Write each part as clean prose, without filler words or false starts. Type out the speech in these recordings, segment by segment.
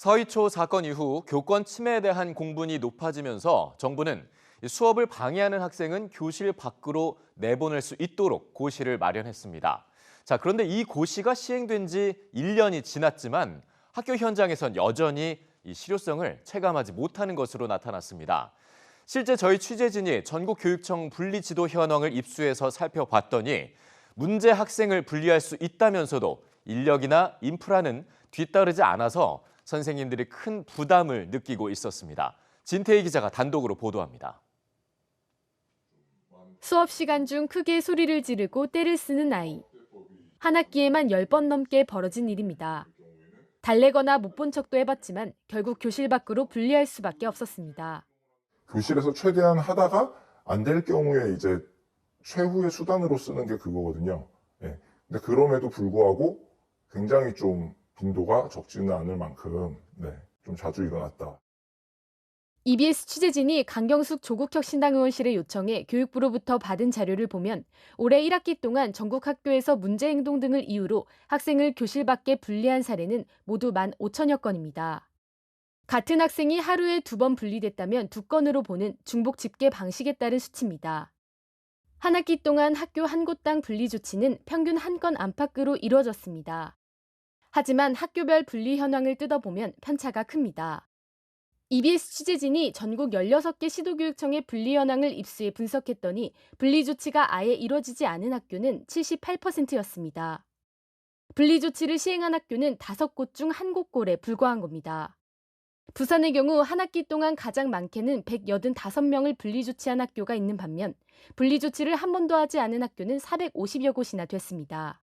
서희초 사건 이후 교권 침해에 대한 공분이 높아지면서 정부는 수업을 방해하는 학생은 교실 밖으로 내보낼 수 있도록 고시를 마련했습니다. 그런데 이 고시가 시행된 지 1년이 지났지만 학교 현장에선 여전히 이 실효성을 체감하지 못하는 것으로 나타났습니다. 실제 저희 취재진이 전국교육청 분리지도 현황을 입수해서 살펴봤더니 문제 학생을 분리할 수 있다면서도 인력이나 인프라는 뒤따르지 않아서 선생님들이 큰 부담을 느끼고 있었습니다. 진태희 기자가 단독으로 보도합니다. 수업 시간 중 크게 소리를 지르고 떼를 쓰는 아이. 한 학기에만 10번 넘게 벌어진 일입니다. 달래거나 못 본 척도 해봤지만 결국 교실 밖으로 분리할 수밖에 없었습니다. 교실에서 최대한 하다가 안 될 경우에 이제 최후의 수단으로 쓰는 게 그거거든요. 예. 근데 그럼에도 불구하고 굉장히 좀 빈도가 적지는 않을 만큼 좀 자주 일어났다. EBS 취재진이 강경숙 조국혁신당 의원실에 요청해 교육부로부터 받은 자료를 보면 올해 1학기 동안 전국 학교에서 문제 행동 등을 이유로 학생을 교실 밖에 분리한 사례는 모두 15,000여 건입니다. 같은 학생이 하루에 2번 분리됐다면 2건으로 보는 중복 집계 방식에 따른 수치입니다. 한 학기 동안 학교 한 곳당 분리 조치는 평균 1건 안팎으로 이루어졌습니다. 하지만 학교별 분리 현황을 뜯어보면 편차가 큽니다. EBS 취재진이 전국 16개 시도교육청의 분리 현황을 입수해 분석했더니 분리 조치가 아예 이뤄지지 않은 학교는 78%였습니다. 분리 조치를 시행한 학교는 5곳 중 1곳꼴에 불과한 겁니다. 부산의 경우 한 학기 동안 가장 많게는 185명을 분리 조치한 학교가 있는 반면 분리 조치를 한 번도 하지 않은 학교는 450여 곳이나 됐습니다.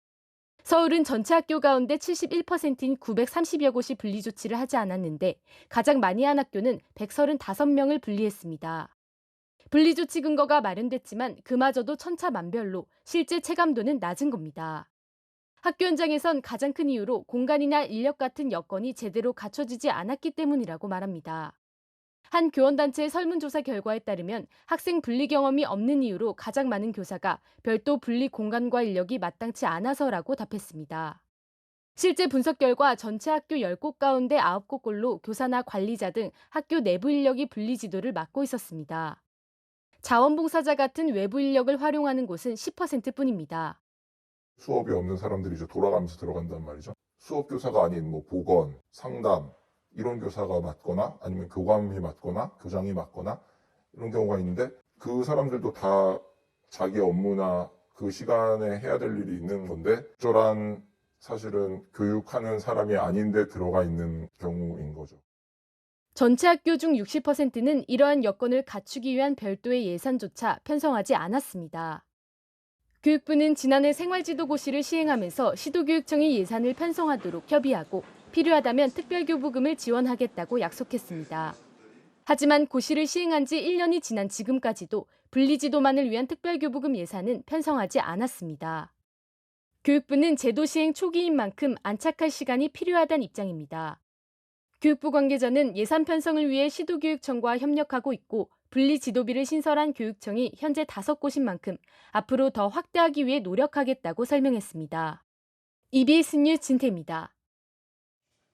서울은 전체 학교 가운데 71%인 930여 곳이 분리 조치를 하지 않았는데 가장 많이 한 학교는 135명을 분리했습니다. 분리 조치 근거가 마련됐지만 그마저도 천차만별로 실제 체감도는 낮은 겁니다. 학교 현장에선 가장 큰 이유로 공간이나 인력 같은 여건이 제대로 갖춰지지 않았기 때문이라고 말합니다. 한 교원단체의 설문조사 결과에 따르면 학생 분리 경험이 없는 이유로 가장 많은 교사가 별도 분리 공간과 인력이 마땅치 않아서라고 답했습니다. 실제 분석 결과 전체 학교 10곳 가운데 9곳꼴로 교사나 관리자 등 학교 내부 인력이 분리 지도를 맡고 있었습니다. 자원봉사자 같은 외부 인력을 활용하는 곳은 10%뿐입니다. 수업이 없는 사람들이 이제 돌아가면서 들어간단 말이죠. 수업 교사가 아닌 보건, 상담 이런 교사가 맡거나 아니면 교감이 맡거나 교장이 맡거나 이런 경우가 있는데 그 사람들도 다 자기 업무나 그 시간에 해야 될 일이 있는 건데 적절한 사실은 교육하는 사람이 아닌데 들어가 있는 경우인 거죠. 전체 학교 중 60%는 이러한 여건을 갖추기 위한 별도의 예산조차 편성하지 않았습니다. 교육부는 지난해 생활지도고시를 시행하면서 시도교육청이 예산을 편성하도록 협의하고 필요하다면 특별교부금을 지원하겠다고 약속했습니다. 하지만 고시를 시행한 지 1년이 지난 지금까지도 분리지도만을 위한 특별교부금 예산은 편성하지 않았습니다. 교육부는 제도 시행 초기인 만큼 안착할 시간이 필요하다는 입장입니다. 교육부 관계자는 예산 편성을 위해 시도교육청과 협력하고 있고 분리지도비를 신설한 교육청이 현재 5곳인 만큼 앞으로 더 확대하기 위해 노력하겠다고 설명했습니다. EBS 뉴스 진태입니다.